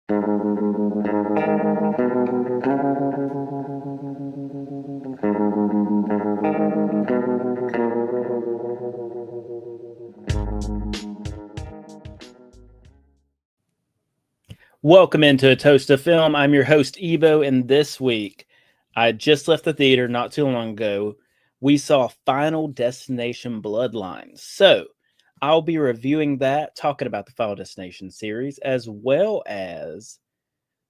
Welcome into A Toast of Film. I'm your host, Evo, and this week, I just left the theater not too long ago. We saw Final Destination Bloodlines. So, I'll be reviewing that, talking about the Final Destination series, as well as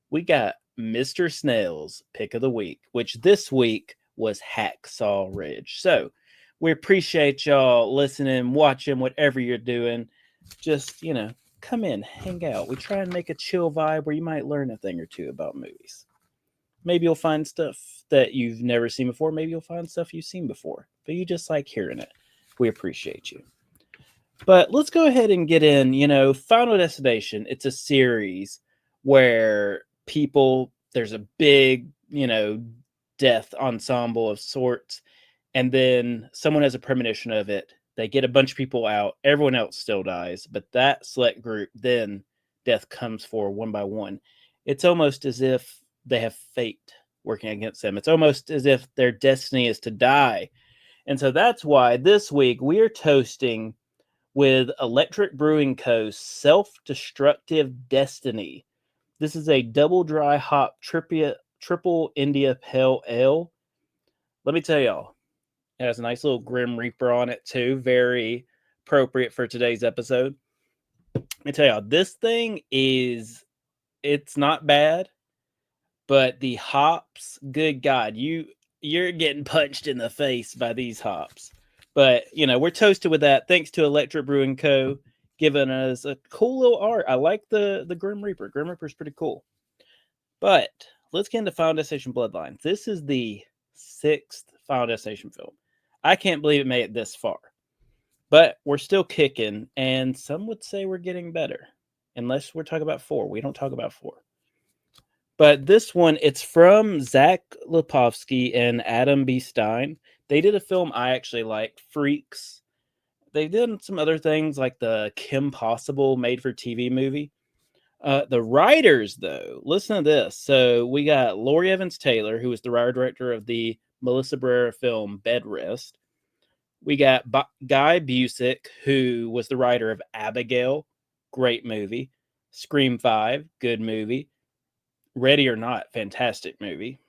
we got Mr. Snail's Pick of the Week, which this week was Hacksaw Ridge. So, we appreciate y'all listening, watching, whatever you're doing. Just, come in, hang out. We try and make a chill vibe where you might learn a thing or two about movies. Maybe you'll find stuff that you've never seen before. Maybe you'll find stuff you've seen before, but you just like hearing it. We appreciate you. But let's go ahead and get in. Final Destination, it's a series where there's a big, death ensemble of sorts, and then someone has a premonition of it. They get a bunch of people out. Everyone else still dies, but that select group, then death comes for one by one. It's almost as if they have fate working against them. It's almost as if their destiny is to die. And so that's why this week we are toasting with Electric Brewing Co.'s Self-Destructive Destiny. This is a double dry hop triple India Pale Ale. Let me tell y'all, it has a nice little Grim Reaper on it too. Very appropriate for today's episode. Let me tell y'all, this thing it's not bad, but the hops, good God, you're getting punched in the face by these hops. But, we're toasted with that. Thanks to Electric Brewing Co. giving us a cool little art. I like the Grim Reaper. Grim Reaper's pretty cool. But let's get into Final Destination Bloodlines. This is the 6th Final Destination film. I can't believe it made it this far. But we're still kicking, and some would say we're getting better. Unless we're talking about 4. We don't talk about 4. But this one, it's from Zach Lipovsky and Adam B. Stein. They did a film I actually liked, Freaks. They did some other things like the Kim Possible made-for-TV movie. The writers, though, listen to this. So we got Laurie Evans Taylor, who was the writer-director of the Melissa Barrera film Bed Rest. We got Guy Busick, who was the writer of Abigail, great movie. Scream 5, good movie. Ready or Not, fantastic movie.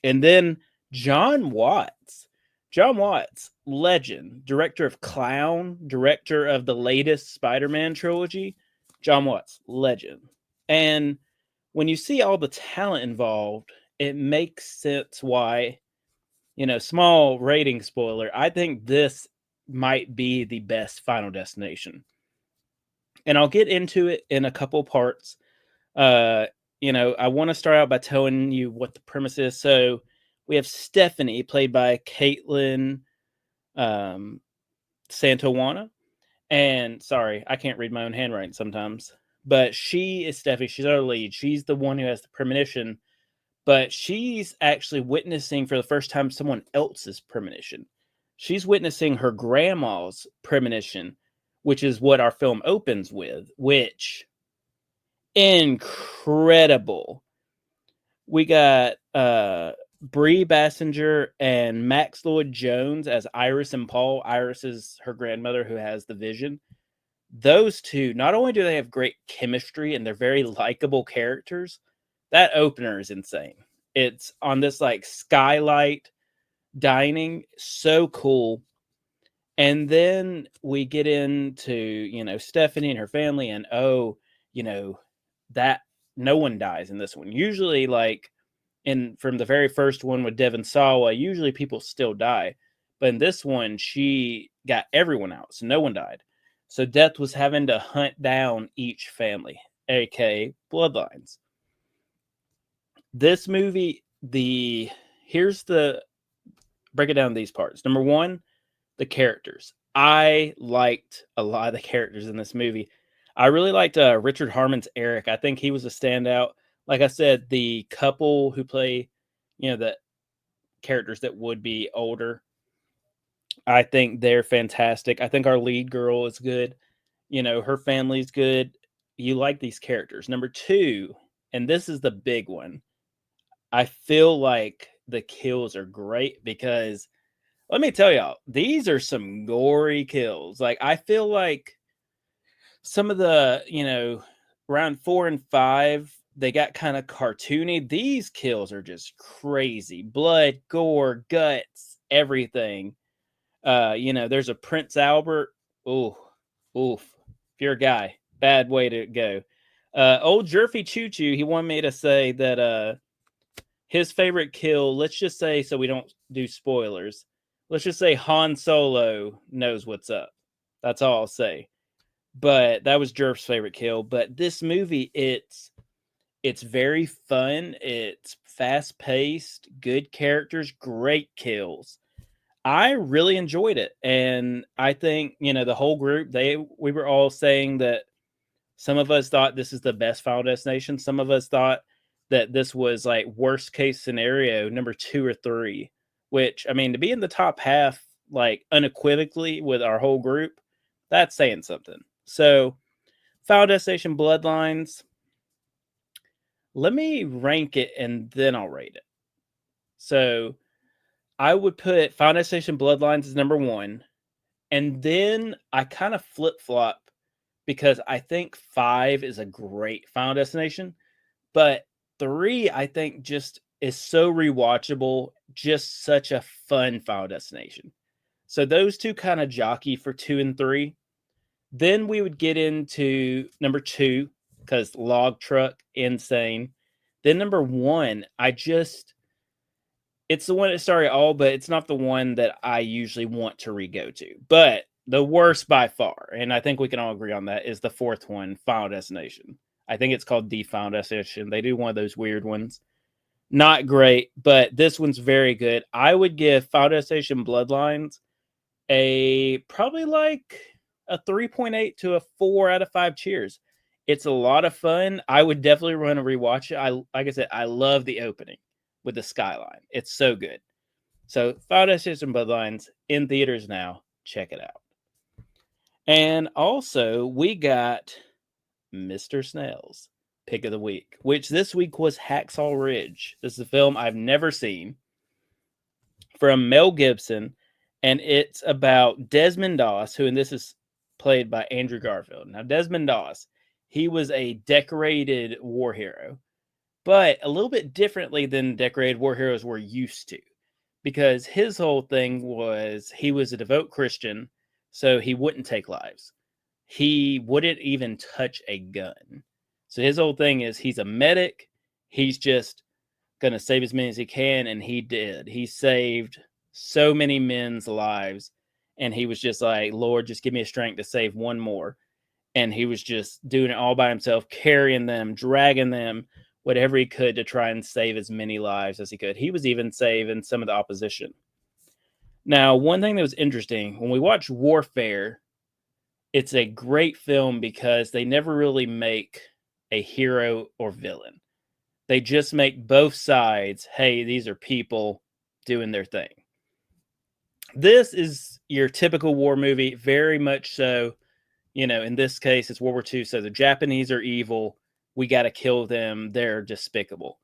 And then John Watts. John Watts, legend, director of Clown, director of the latest Spider-Man trilogy. John Watts, legend. And when you see all the talent involved, it makes sense why, small rating spoiler, I think this might be the best Final Destination. And I'll get into it in a couple parts. I want to start out by telling you what the premise is. So we have Stephanie, played by Caitlin Santawana. And sorry, I can't read my own handwriting sometimes. But she is Stephanie. She's our lead. She's the one who has the premonition. But she's actually witnessing for the first time someone else's premonition. She's witnessing her grandma's premonition, which is what our film opens with, which... incredible. We got Brie Bassinger and Max Lloyd Jones as Iris and Paul. Iris is her grandmother who has the vision. Those two, not only do they have great chemistry and they're very likable characters, that opener is insane. It's on this skylight dining, so cool. And then we get into, Stephanie and her family, and that no one dies in this one. Usually, from the very first one with Devon Sawa, usually people still die. But in this one, she got everyone out, so no one died. So Death was having to hunt down each family, aka Bloodlines. This movie, here's the break it down these parts. Number one, the characters. I liked a lot of the characters in this movie. I really liked Richard Harmon's Eric. I think he was a standout. Like I said, the couple who play, the characters that would be older, I think they're fantastic. I think our lead girl is good. Her family's good. You like these characters. Number two, and this is the big one. I feel like the kills are great because let me tell y'all, these are some gory kills. Like, I feel like some of the, round 4 and 5, they got kind of cartoony. These kills are just crazy. Blood, gore, guts, everything. There's a Prince Albert. Ooh, oof. If you're a guy, bad way to go. Old Jerfy Choo Choo, he wanted me to say that his favorite kill, let's just say, so we don't do spoilers, let's just say Han Solo knows what's up. That's all I'll say. But that was Jerf's favorite kill. But this movie, it's very fun. It's fast paced, good characters, great kills. I really enjoyed it, and I think the whole group we were all saying that some of us thought this is the best Final Destination. Some of us thought that this was like worst case scenario number 2 or 3. Which, I mean, to be in the top half like unequivocally with our whole group, that's saying something. So, Final Destination Bloodlines. Let me rank it and then I'll rate it. So, I would put Final Destination Bloodlines as number 1. And then I kind of flip-flop because I think 5 is a great Final Destination. But 3, I think, just is so rewatchable. Just such a fun Final Destination. So those two kind of jockey for 2 and 3. Then we would get into number 2 because Log Truck, insane. Then number 1, it's the one that started all, but it's not the one that I usually want to re-go to. But the worst by far, and I think we can all agree on that, is the 4th one, Final Destination. I think it's called The Final Destination. They do one of those weird ones. Not great, but this one's very good. I would give Final Destination Bloodlines probably like a 3.8 to a 4 out of 5 cheers. It's a lot of fun. I would definitely want to rewatch it. Like I said, I love the opening with the skyline. It's so good. So Final Destination Bloodlines in theaters now. Check it out. And also, we got Mr. Snail's pick of the week, which this week was Hacksaw Ridge. This is a film I've never seen from Mel Gibson, and it's about Desmond Doss, who, and this is played by Andrew Garfield. Now, Desmond Doss, he was a decorated war hero, but a little bit differently than decorated war heroes we're used to, because his whole thing was he was a devout Christian, so he wouldn't take lives. He wouldn't even touch a gun. So his whole thing is he's a medic. He's just going to save as many as he can, and he did. He saved so many men's lives, and he was just like, Lord, just give me a strength to save one more. And he was just doing it all by himself, carrying them, dragging them, whatever he could to try and save as many lives as he could. He was even saving some of the opposition. Now, one thing that was interesting, when we watch Warfare, it's a great film because they never really make a hero or villain. They just make both sides, hey, these are people doing their thing. This is your typical war movie, very much so. In this case, it's World War II, so the Japanese are evil. We got to kill them. They're despicable.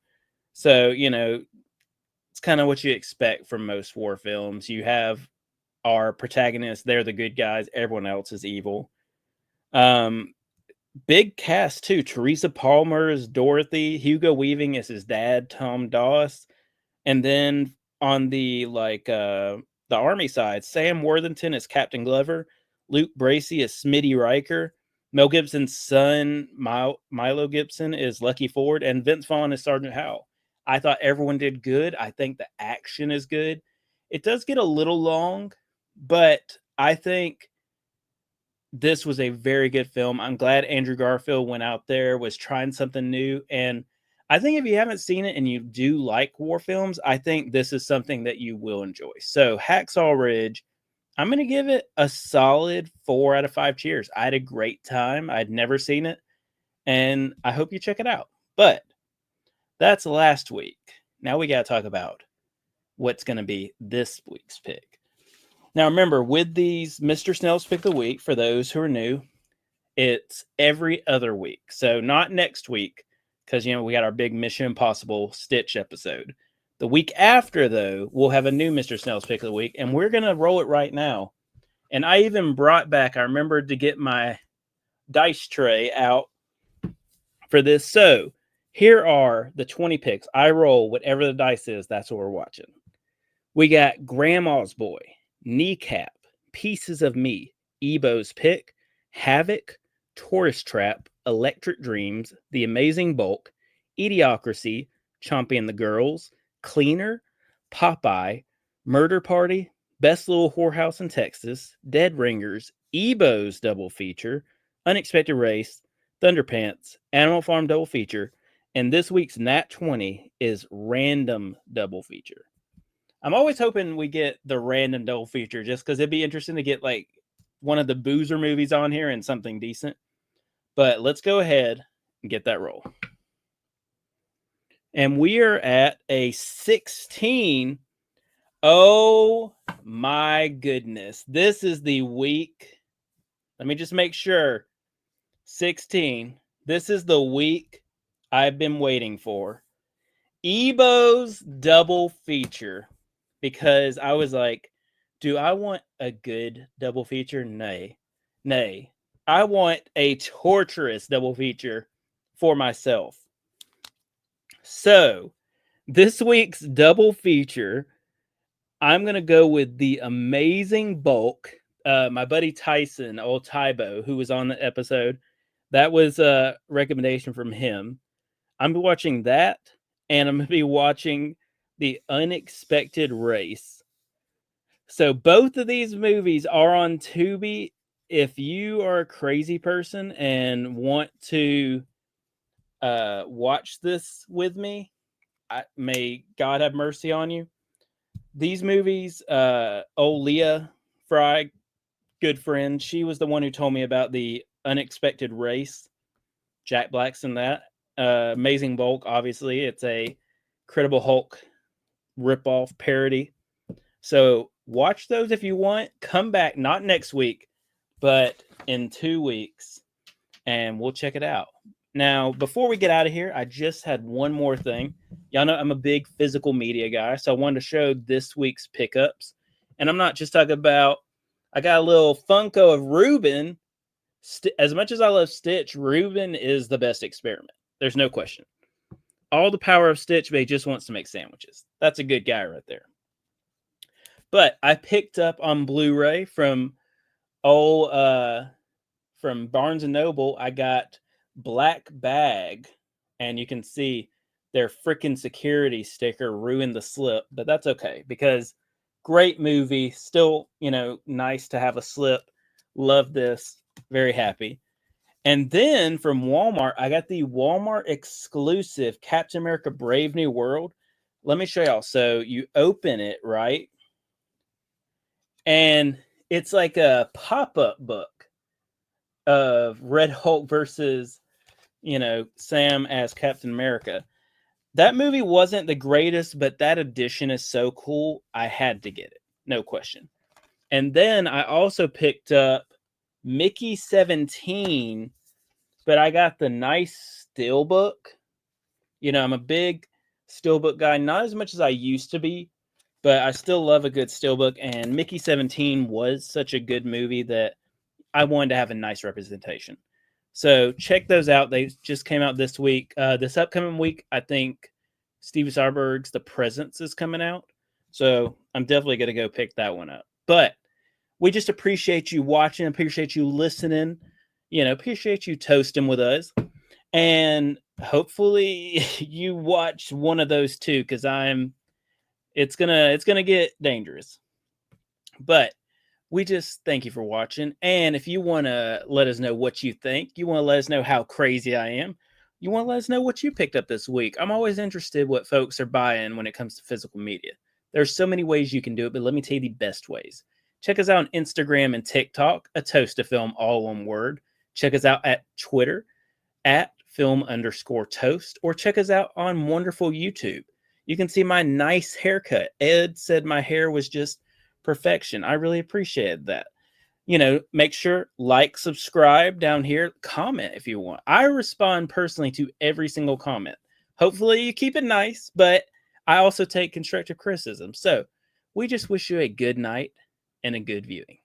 So, it's kind of what you expect from most war films. You have our protagonists, they're the good guys. Everyone else is evil. Big cast, too. Teresa Palmer is Dorothy. Hugo Weaving is his dad, Tom Doss. And then on the, the Army side, Sam Worthington is Captain Glover. Luke Bracey is Smitty Riker. Mel Gibson's son, Milo Gibson, is Lucky Ford. And Vince Vaughn is Sergeant Howell. I thought everyone did good. I think the action is good. It does get a little long, but I think this was a very good film. I'm glad Andrew Garfield went out there, was trying something new. And I think if you haven't seen it and you do like war films, I think this is something that you will enjoy. So Hacksaw Ridge, I'm going to give it a solid 4 out of 5 cheers. I had a great time. I'd never seen it, and I hope you check it out. But that's last week. Now we got to talk about what's going to be this week's pick. Now, remember, with these Mr. Snail's Pick of the Week, for those who are new, it's every other week. So not next week, because, we got our big Mission Impossible Stitch episode. The week after, though, we'll have a new Mr. Snail's Pick of the Week, and we're going to roll it right now. And I even brought back, I remembered to get my dice tray out for this. So here are the 20 picks. I roll whatever the dice is. That's what we're watching. We got Grandma's Boy, Kneecap, Pieces of Me, Ebo's Pick, Havoc, Tourist Trap, Electric Dreams, The Amazing Bulk, Idiocracy, Chompy and the Girls, Cleaner, Popeye, Murder Party, Best Little Whorehouse in Texas, Dead Ringers, Ebo's Double Feature, Unexpected Race, Thunderpants, Animal Farm Double Feature, and this week's Nat 20 is Random Double Feature. I'm always hoping we get the random double feature just because it'd be interesting to get like one of the Boozer movies on here and something decent. But let's go ahead and get that roll. And we are at a 16. Oh my goodness. This is the week. Let me just make sure. 16. This is the week I've been waiting for. Ebo's double feature. Because I was like, do I want a good double feature? Nay. I want a torturous double feature for myself. So, this week's double feature, I'm going to go with The Amazing Bulk. My buddy Tyson, old Tybo, who was on the episode, that was a recommendation from him. I'm watching that, and I'm going to be watching The Unexpected Race. So both of these movies are on Tubi. If you are a crazy person and want to watch this with me, may God have mercy on you. These movies, old Leah Fry, good friend, she was the one who told me about The Unexpected Race. Jack Black's in that. Amazing Bulk, obviously. It's a Credible Hulk ripoff parody. So watch those if you want. Come back, not next week, but in 2 weeks, and we'll check it out. Now, before we get out of here, I just had one more thing. Y'all know I'm a big physical media guy, so I wanted to show this week's pickups. And I'm not just talking about, I got a little Funko of Ruben. As much as I love Stitch, Ruben is the best experiment. There's no question. All the power of Stitch, but he just wants to make sandwiches. That's a good guy right there. But I picked up on Blu-ray from Barnes & Noble. I got Black Bag, and you can see their freaking security sticker ruined the slip, but that's okay because great movie. Still, nice to have a slip. Love this. Very happy. And then from Walmart, I got the Walmart exclusive Captain America Brave New World. Let me show y'all. So you open it, right? And it's like a pop-up book of Red Hulk versus, Sam as Captain America. That movie wasn't the greatest, but that edition is so cool. I had to get it. No question. And then I also picked up Mickey 17, but I got the nice steelbook. I'm a big steelbook guy, not as much as I used to be, but I still love a good steelbook. And Mickey 17 was such a good movie that I wanted to have a nice representation. So check those out. They just came out this week. This upcoming week, I think Steven Soderbergh's The Presence is coming out. So I'm definitely going to go pick that one up. But we just appreciate you watching, appreciate you listening, appreciate you toasting with us. And hopefully you watch one of those too, because it's gonna get dangerous. But we just thank you for watching. And if you want to let us know what you think, you want to let us know how crazy I am, you want to let us know what you picked up this week. I'm always interested what folks are buying when it comes to physical media. There's so many ways you can do it, but let me tell you the best ways. Check us out on Instagram and TikTok, A Toast to Film, all one word. Check us out at Twitter, at film_toast, or check us out on wonderful YouTube. You can see my nice haircut. Ed said my hair was just perfection. I really appreciated that. make sure like, subscribe down here, comment if you want. I respond personally to every single comment. Hopefully you keep it nice, but I also take constructive criticism. So we just wish you a good night and a good viewing.